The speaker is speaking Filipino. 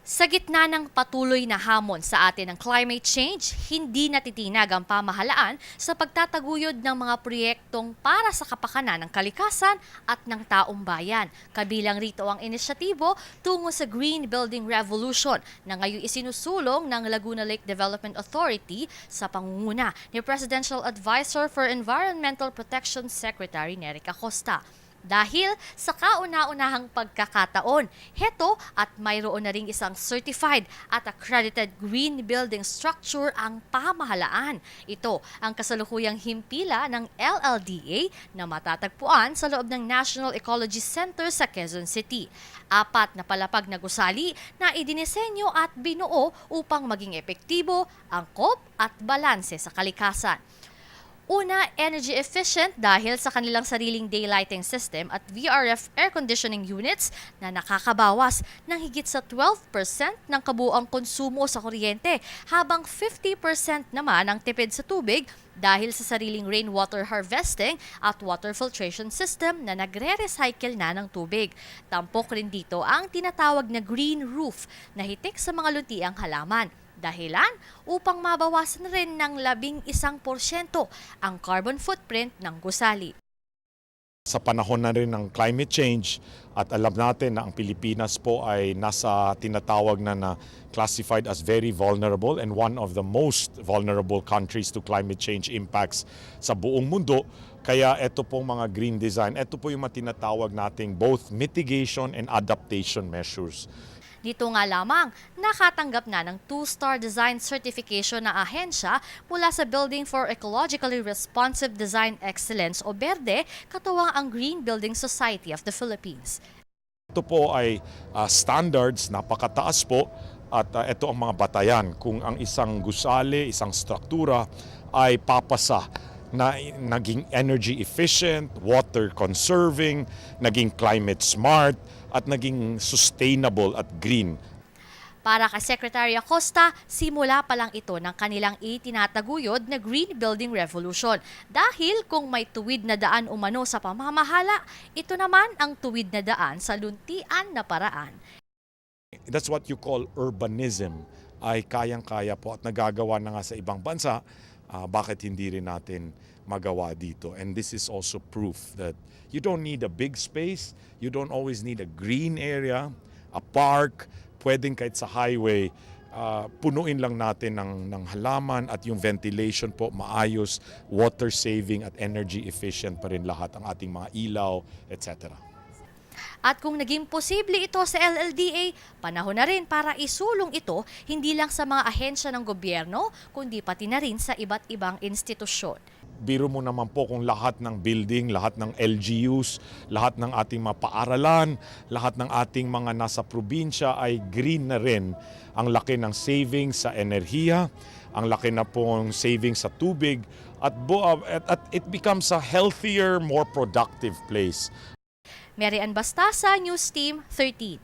Sa gitna ng patuloy na hamon sa atin ng climate change, hindi natitinag ang pamahalaan sa pagtataguyod ng mga proyektong para sa kapakanan ng kalikasan at ng taong bayan. Kabilang rito ang inisyatibo tungo sa Green Building Revolution na ngayon isinusulong ng Laguna Lake Development Authority sa pangunguna ni Presidential Advisor for Environmental Protection Secretary Nery Acosta. Dahil sa kauna-unahang pagkakataon, heto at mayroon na ring isang certified at accredited green building structure ang pamahalaan. Ito ang kasalukuyang himpila ng LLDA na matatagpuan sa loob ng National Ecology Center sa Quezon City. 4 na palapag na gusali na idinisenyo at binuo upang maging epektibo, angkop at balanse sa kalikasan. Una, energy efficient dahil sa kanilang sariling daylighting system at VRF air conditioning units na nakakabawas ng higit sa 12% ng kabuuang konsumo sa kuryente, habang 50% naman ang tipid sa tubig dahil sa sariling rainwater harvesting at water filtration system na nagre-recycle na ng tubig. Tampok rin dito ang tinatawag na green roof na hitik sa mga luntiang halaman. Dahilan upang mabawasan rin ng 11% ang carbon footprint ng gusali. Sa panahon na rin ng climate change at alam natin na ang Pilipinas po ay nasa tinatawag na classified as very vulnerable and one of the most vulnerable countries to climate change impacts sa buong mundo. Kaya ito pong mga green design, ito po yung tinatawag nating both mitigation and adaptation measures. Dito nga lamang, nakatanggap na ng 2-star design certification na ahensya mula sa Building for Ecologically Responsive Design Excellence o BERDE, katuwang ang Green Building Society of the Philippines. Ito po ay standards, napakataas po, at ito ang mga batayan kung ang isang gusali, isang struktura ay papasa na naging energy efficient, water conserving, naging climate smart, at naging sustainable at green. Para kay Secretary Acosta, simula pa lang ito ng kanilang itinataguyod na Green Building Revolution. Dahil kung may tuwid na daan umano sa pamamahala, ito naman ang tuwid na daan sa luntian na paraan. That's what you call urbanism, ay kayang-kaya po at nagagawa na nga sa ibang bansa. Bakit hindi rin natin magawa dito? And this is also proof that you don't need a big space, you don't always need a green area, a park, pwedeng kahit sa highway, punuin lang natin ng halaman at yung ventilation po maayos, water saving at energy efficient pa rin lahat ang ating mga ilaw, etc. At kung naging posible ito sa LLDA, panahon na rin para isulong ito hindi lang sa mga ahensya ng gobyerno, kundi pati na rin sa iba't ibang institusyon. Biro mo naman po kung lahat ng building, lahat ng LGUs, lahat ng ating mga paaralan, lahat ng ating mga nasa probinsya ay green na rin. Ang laki ng savings sa enerhiya, ang laki na pong savings sa tubig, at it becomes a healthier, more productive place. Mary Ann Bastasa, News Team 13.